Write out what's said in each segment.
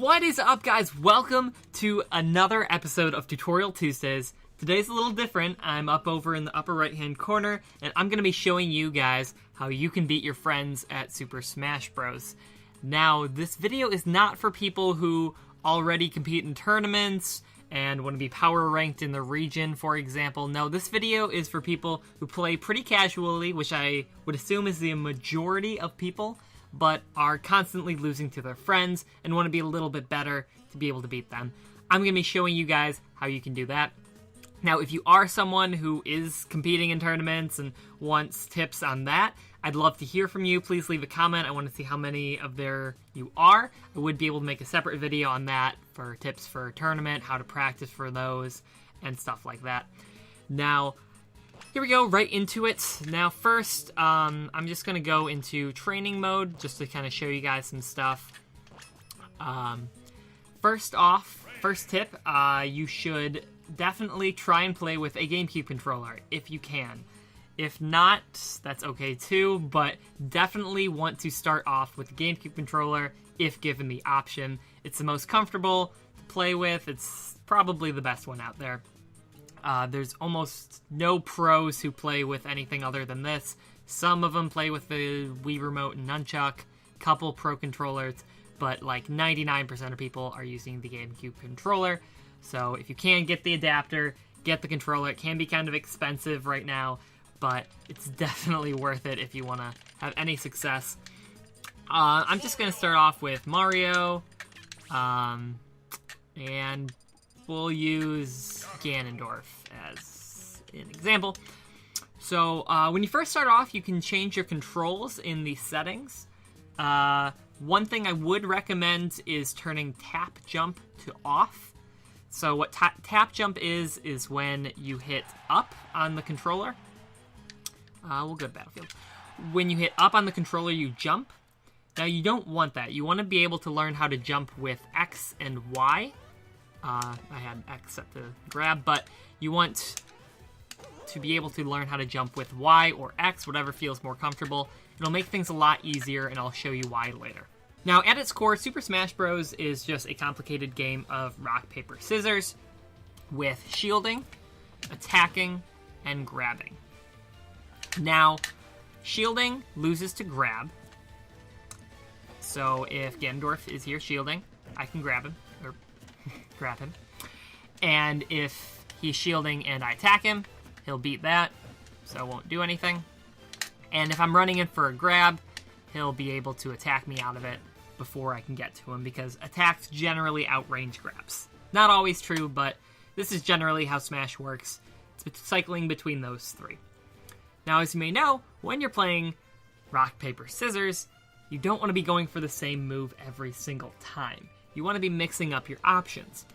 What is up, guys? Welcome to another episode of Tutorial Tuesdays. Today's a little different. I'm up over in the upper right-hand corner, and I'm going to be showing you guys how you can beat your friends at Super Smash Bros. Now, this video is not for people who already compete in tournaments and want to be power ranked in the region, for example. No, this video is for people who play pretty casually, which I would assume is the majority of people, but are constantly losing to their friends and want to be a little bit better to be able to beat them. I'm going to be showing you guys how you can do that. Now, if you are someone who is competing in tournaments and wants tips on that, I'd love to hear from you. Please leave a comment. I want to see how many of there you are. I would be able to make a separate video on that for tips for a tournament, how to practice for those, and stuff like that. Now, here we go, right into it. Now, first, I'm just going to go into training mode just to kind of show you guys some stuff. First tip, you should definitely try and play with a GameCube controller if you can. If not, that's okay too, but definitely want to start off with the GameCube controller if given the option. It's the most comfortable to play with. It's probably the best one out there. There's almost no pros who play with anything other than this. Some of them play with the Wii Remote and Nunchuck, couple pro controllers, but like 99% of people are using the GameCube controller. So if you can get the adapter, get the controller. It can be kind of expensive right now, but it's definitely worth it if you want to have any success. I'm just going to start off with Mario, and we'll use Ganondorf as an example. So when you first start off, you can change your controls in the settings. One thing I would recommend is turning tap jump to off. So what tap jump is when you hit up on the controller. We'll go to Battlefield. When you hit up on the controller, you jump. Now, you don't want that. You want to be able to learn how to jump with X and Y. I had X set to grab, but you want to be able to learn how to jump with Y or X, whatever feels more comfortable. It'll make things a lot easier, and I'll show you why later. Now, at its core, Super Smash Bros. Is just a complicated game of rock, paper, scissors with shielding, attacking, and grabbing. Now, shielding loses to grab. So if Ganondorf is here shielding, I can grab him, or grab him. And if he's shielding and I attack him, he'll beat that, so it won't do anything. And if I'm running in for a grab, he'll be able to attack me out of it before I can get to him, because attacks generally outrange grabs. Not always true, but this is generally how Smash works. It's cycling between those three. Now, as you may know, when you're playing rock, paper, scissors, you don't want to be going for the same move every single time. You want to be mixing up your options.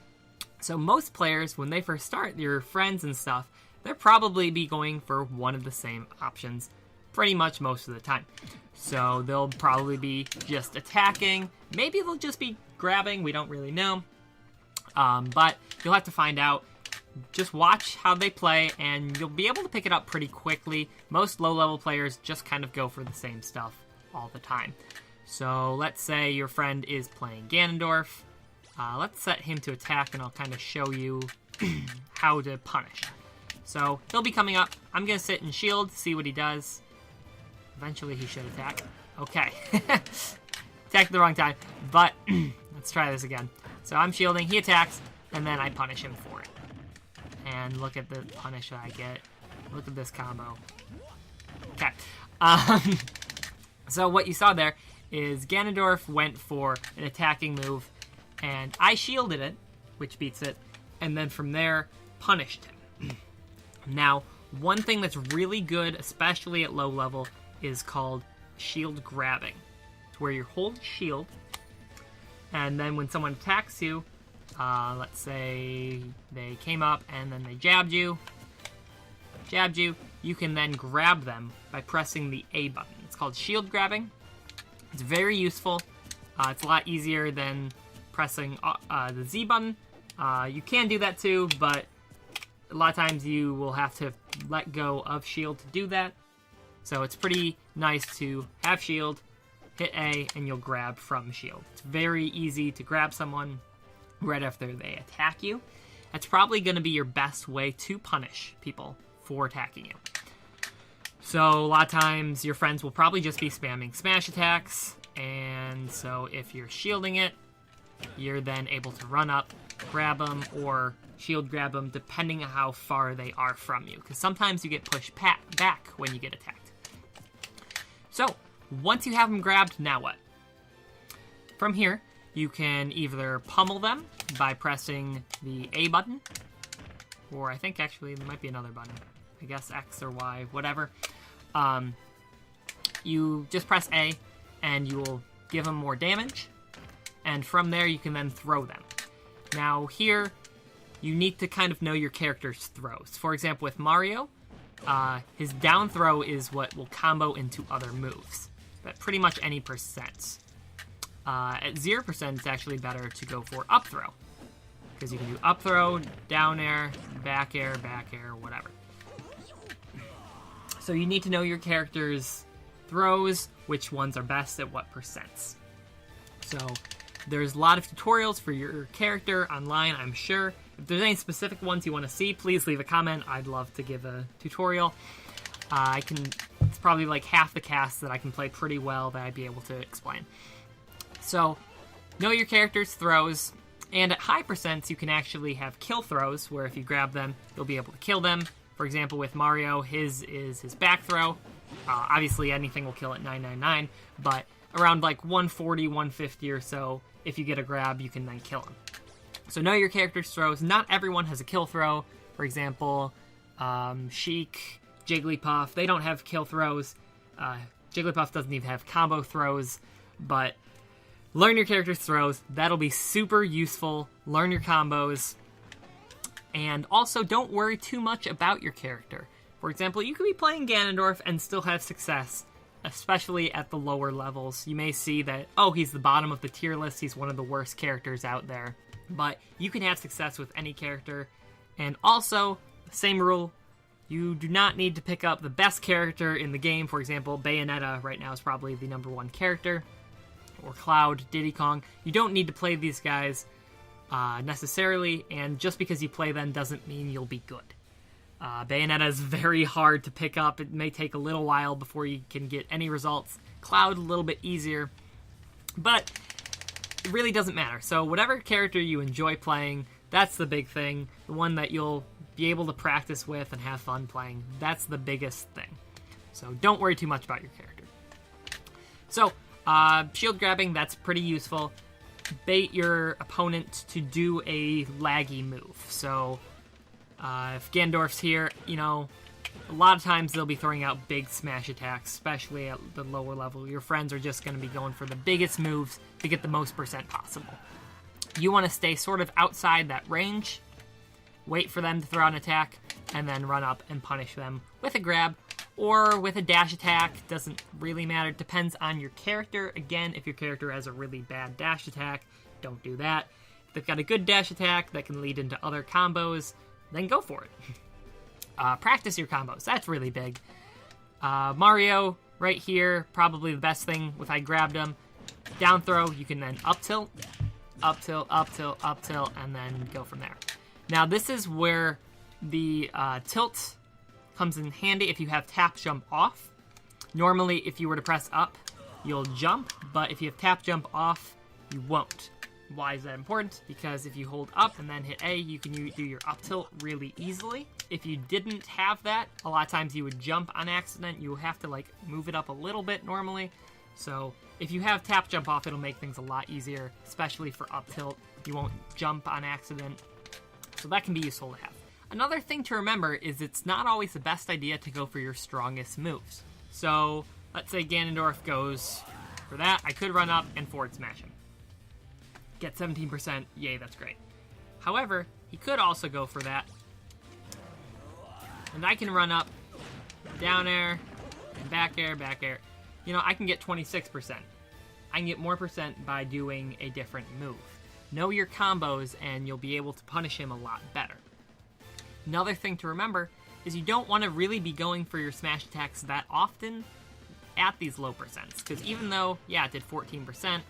So most players, when they first start, your friends and stuff, they'll probably be going for one of the same options pretty much most of the time. So they'll probably be just attacking. Maybe they'll just be grabbing. We don't really know. But you'll have to find out. Just watch how they play, and you'll be able to pick it up pretty quickly. Most low-level players just kind of go for the same stuff all the time. So let's say your friend is playing Ganondorf. Let's set him to attack, and I'll kind of show you how to punish. So he'll be coming up. I'm going to sit and shield, see what he does. Eventually he should attack. Okay. Attacked at the wrong time, but let's try this again. So I'm shielding, he attacks, and then I punish him for it. And look at the punish that I get. Look at this combo. Okay. So what you saw there is Ganondorf went for an attacking move, and I shielded it, which beats it, and then from there, punished him. Now, one thing that's really good, especially at low level, is called shield grabbing. It's where you hold shield, and then when someone attacks you, let's say they came up and then they jabbed you, you can then grab them by pressing the A button. It's called shield grabbing. It's very useful. It's a lot easier than pressing the Z button. You can do that too, but a lot of times you will have to let go of shield to do that. So it's pretty nice to have shield, hit A, and you'll grab from shield. It's very easy to grab someone right after they attack you. That's probably going to be your best way to punish people for attacking you. So a lot of times your friends will probably just be spamming smash attacks, and so if you're shielding it, you're then able to run up, grab them, or shield grab them, depending on how far they are from you, because sometimes you get pushed back when you get attacked. So once you have them grabbed, now what? From here, you can either pummel them by pressing the A button, or I think actually there might be another button. I guess X or Y, whatever. You just press A, and you will give them more damage, and from there you can then throw them. Now here, you need to kind of know your character's throws. For example, with Mario, his down throw is what will combo into other moves, at pretty much any percent. At 0%, it's actually better to go for up throw, because you can do up throw, down air, back air, whatever. So you need to know your character's throws, which ones are best at what percents. So there's a lot of tutorials for your character online, I'm sure. If there's any specific ones you want to see, please leave a comment. I'd love to give a tutorial. It's probably like half the cast that I can play pretty well that I'd be able to explain. So, know your character's throws, and at high percents, you can actually have kill throws, where if you grab them, you'll be able to kill them. For example, with Mario, his is his back throw. Obviously, anything will kill at 999, but around like 140, 150 or so, if you get a grab, you can then kill him. So know your character's throws. Not everyone has a kill throw. For example, Sheik, Jigglypuff, they don't have kill throws. Jigglypuff doesn't even have combo throws, but learn your character's throws. That'll be super useful. Learn your combos. And also, don't worry too much about your character. For example, you could be playing Ganondorf and still have success, especially at the lower levels. You may see that, oh, he's the bottom of the tier list. He's one of the worst characters out there. But you can have success with any character. And also, same rule, you do not need to pick up the best character in the game. For example, Bayonetta right now is probably the #1 character. Or Cloud, Diddy Kong. You don't need to play these guys necessarily, and just because you play them doesn't mean you'll be good. Bayonetta is very hard to pick up. It may take a little while before you can get any results. Cloud, a little bit easier, but it really doesn't matter. So whatever character you enjoy playing, that's the big thing. The one that you'll be able to practice with and have fun playing. That's the biggest thing. So don't worry too much about your character. So, shield grabbing, that's pretty useful. Bait your opponent to do a laggy move. So, if Ganondorf's here, a lot of times they'll be throwing out big smash attacks, especially at the lower level. Your friends are just going to be going for the biggest moves to get the most percent possible. You want to stay sort of outside that range, wait for them to throw an attack, and then run up and punish them with a grab or with a dash attack. Doesn't really matter. It depends on your character. Again, if your character has a really bad dash attack, don't do that. If they've got a good dash attack that can lead into other combos, then go for it. Practice your combos. That's really big. Mario, right here, probably the best thing if I grabbed him. Down throw, you can then up tilt, up tilt, up tilt, up tilt, and then go from there. Now, this is where the tilt comes in handy if you have tap jump off. Normally, if you were to press up, you'll jump, but if you have tap jump off, you won't. Why is that important? Because if you hold up and then hit A, you can do your up tilt really easily. If you didn't have that, a lot of times you would jump on accident. You have to move it up a little bit normally. So if you have tap jump off, it'll make things a lot easier, especially for up tilt. You won't jump on accident. So that can be useful to have. Another thing to remember is it's not always the best idea to go for your strongest moves. So let's say Ganondorf goes for that. I could run up and forward smash him. Get 17%, yay, that's great. However, he could also go for that. And I can run up, down air, and back air, back air. I can get 26%. I can get more percent by doing a different move. Know your combos and you'll be able to punish him a lot better. Another thing to remember is you don't want to really be going for your smash attacks that often. at these low percents. Because even though, yeah, it did 14%,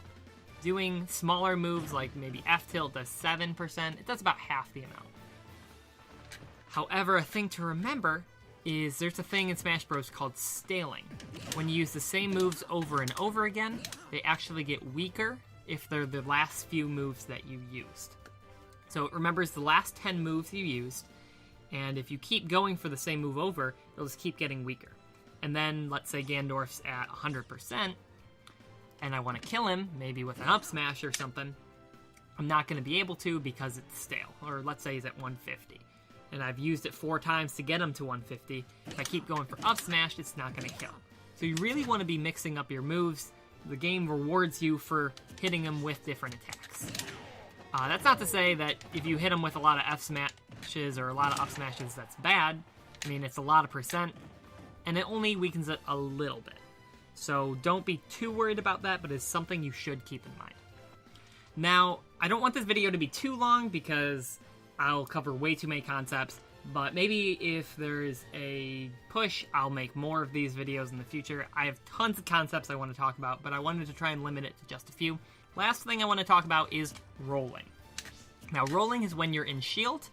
doing smaller moves like maybe F tilt does 7%, it does about half the amount. However, a thing to remember is there's a thing in Smash Bros. Called staling. When you use the same moves over and over again, they actually get weaker if they're the last few moves that you used. So it remembers the last 10 moves you used, and if you keep going for the same move over, it'll just keep getting weaker. And then, let's say Ganondorf's at 100%, and I want to kill him, maybe with an up smash or something, I'm not going to be able to because it's stale. Or let's say he's at 150. And I've used it 4 times to get him to 150. If I keep going for up smash, it's not going to kill him. So you really want to be mixing up your moves. The game rewards you for hitting him with different attacks. That's not to say that if you hit him with a lot of F smashes or a lot of up smashes, that's bad. I mean, it's a lot of percent, and it only weakens it a little bit. So don't be too worried about that, but it's something you should keep in mind. Now, I don't want this video to be too long because I'll cover way too many concepts, but maybe if there's a push, I'll make more of these videos in the future. I have tons of concepts I want to talk about, but I wanted to try and limit it to just a few. Last thing I want to talk about is rolling. Now, rolling is when you're in shield,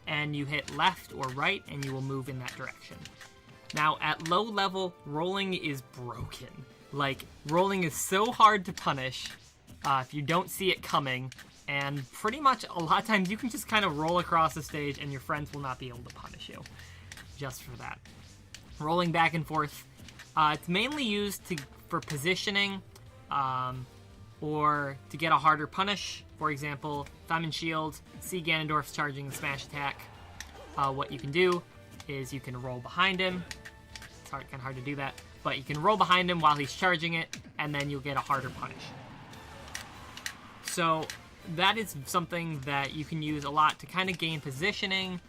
and you hit left or right, and you will move in that direction. Now, at low level, rolling is broken. Like, rolling is so hard to punish if you don't see it coming, and pretty much a lot of times you can just kind of roll across the stage and your friends will not be able to punish you just for that. Rolling back and forth, it's mainly used for positioning or to get a harder punish. For example, if I'm in shield, see Ganondorf's charging the smash attack, what you can do is you can roll behind him. It's kind of hard to do that, but you can roll behind him while he's charging it, and then you'll get a harder punish. So that is something that you can use a lot to kind of gain positioning.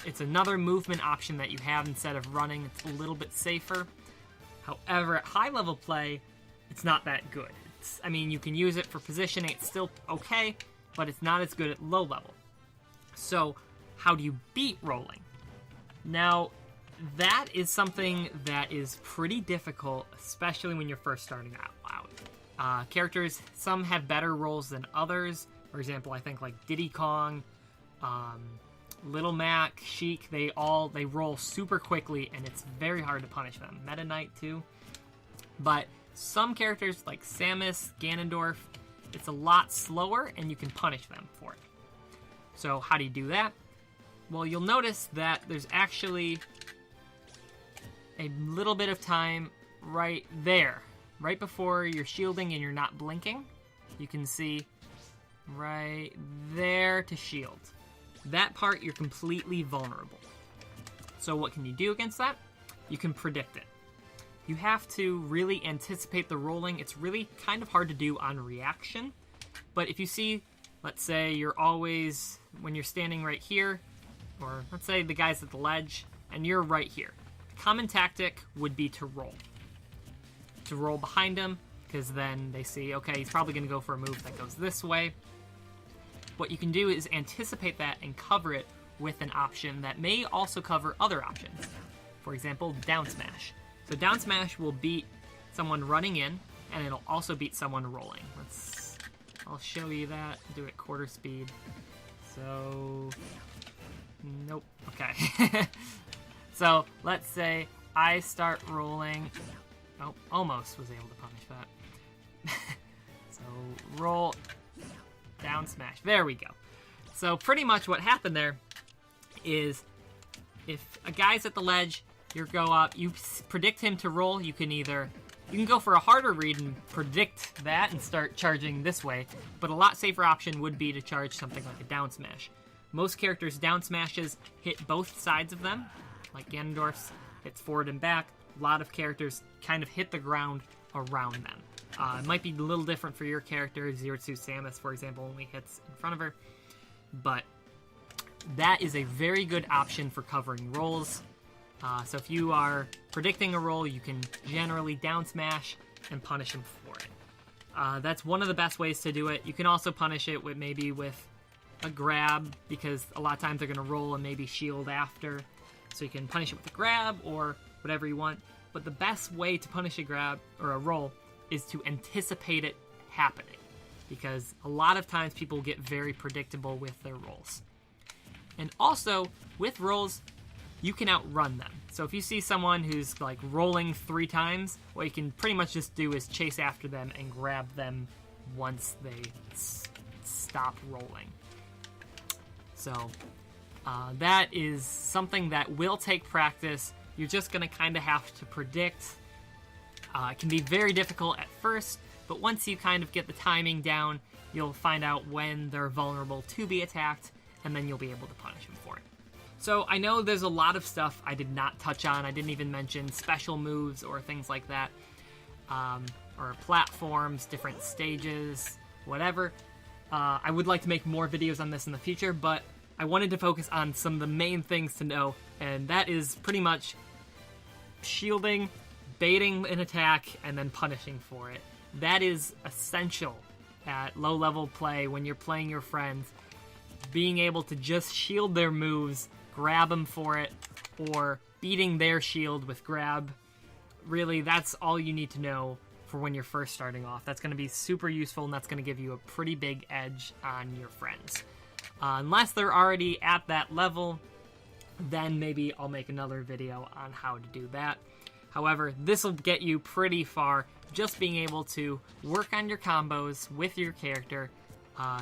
It's another movement option that you have instead of running. It's a little bit safer. However, at high level play, it's not that good. I mean, you can use it for positioning. It's still okay, but it's not as good at low level. So how do you beat rolling? Now, that is something that is pretty difficult, especially when you're first starting out. Characters, some have better rolls than others. For example, I think like Diddy Kong, Little Mac, Sheik, they roll super quickly, and it's very hard to punish them. Meta Knight too. But some characters like Samus, Ganondorf, it's a lot slower, and you can punish them for it. So how do you do that? Well, you'll notice that there's actually a little bit of time right there. Right before you're shielding and you're not blinking, you can see right there to shield. That part, you're completely vulnerable. So what can you do against that? You can predict it. You have to really anticipate the rolling. It's really kind of hard to do on reaction. But if you see, let's say you're always, when you're standing right here, or let's say the guy's at the ledge, and you're right here. The common tactic would be to roll. To roll behind him, because then they see, okay, he's probably going to go for a move that goes this way. What you can do is anticipate that and cover it with an option that may also cover other options. For example, down smash. So down smash will beat someone running in, and it'll also beat someone rolling. I'll show you that. Do it quarter speed. So, nope. Okay. So let's say I start rolling. Oh, almost was able to punish that. So roll, down smash. There we go. So pretty much what happened there is if a guy's at the ledge, you go up, you predict him to roll, you can go for a harder read and predict that and start charging this way, but a lot safer option would be to charge something like a down smash. Most characters' down smashes hit both sides of them, like Ganondorf's hits forward and back. A lot of characters kind of hit the ground around them. It might be a little different for your character. Zero Two Samus, for example, only hits in front of her. But that is a very good option for covering rolls. So if you are predicting a roll, you can generally down smash and punish him for it. That's one of the best ways to do it. You can also punish it with maybe with a grab, because a lot of times they're going to roll and maybe shield after. So you can punish it with a grab or whatever you want. but the best way to punish a grab or a roll is to anticipate it happening, because a lot of times people get very predictable with their rolls. And also, with rolls, you can outrun them. So if you see someone who's like rolling 3 times, what you can pretty much just do is chase after them and grab them once they stop rolling. So that is something that will take practice. You're just going to kind of have to predict. It can be very difficult at first, but once you kind of get the timing down, you'll find out when they're vulnerable to be attacked, and then you'll be able to punish them for it. So I know there's a lot of stuff I did not touch on. I didn't even mention special moves or things like that, or platforms, different stages, whatever. I would like to make more videos on this in the future, but I wanted to focus on some of the main things to know, and that is pretty much shielding, baiting an attack, and then punishing for it. That is essential at low-level play when you're playing your friends. Being able to just shield their moves, grab them for it, or beating their shield with grab. Really, that's all you need to know for when you're first starting off. That's going to be super useful, and that's going to give you a pretty big edge on your friends. Unless they're already at that level, then maybe I'll make another video on how to do that. However, this will get you pretty far, just being able to work on your combos with your character,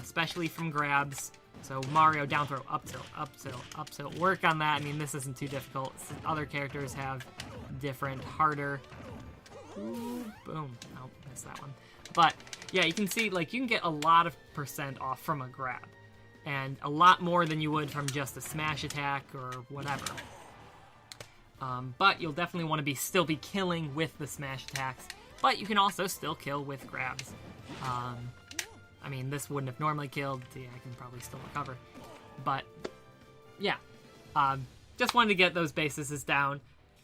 especially from grabs. So Mario, down throw, up tilt, up tilt, up tilt. Work on that. I mean, this isn't too difficult. Other characters have different, harder... Ooh, boom. Oh, missed that one. But, yeah, you can see, like, you can get a lot of % off from a grab. And a lot more than you would from just a smash attack or whatever. But you'll definitely want to still be killing with the smash attacks. But you can also still kill with grabs. I mean, this wouldn't have normally killed. Yeah, I can probably still recover. But, yeah. Just wanted to get those bases down.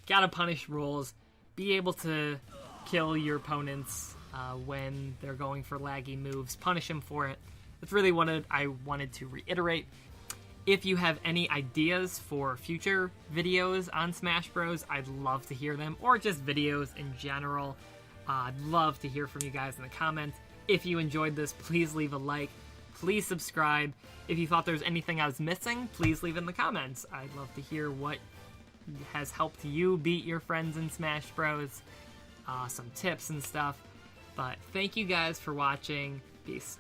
Gotta punish rolls. Be able to kill your opponents when they're going for laggy moves. Punish them for it. That's really what I wanted to reiterate. If you have any ideas for future videos on Smash Bros, I'd love to hear them. Or just videos in general. I'd love to hear from you guys in the comments. If you enjoyed this, please leave a like. Please subscribe. If you thought there was anything I was missing, please leave in the comments. I'd love to hear what has helped you beat your friends in Smash Bros. Some tips and stuff. But thank you guys for watching. Peace.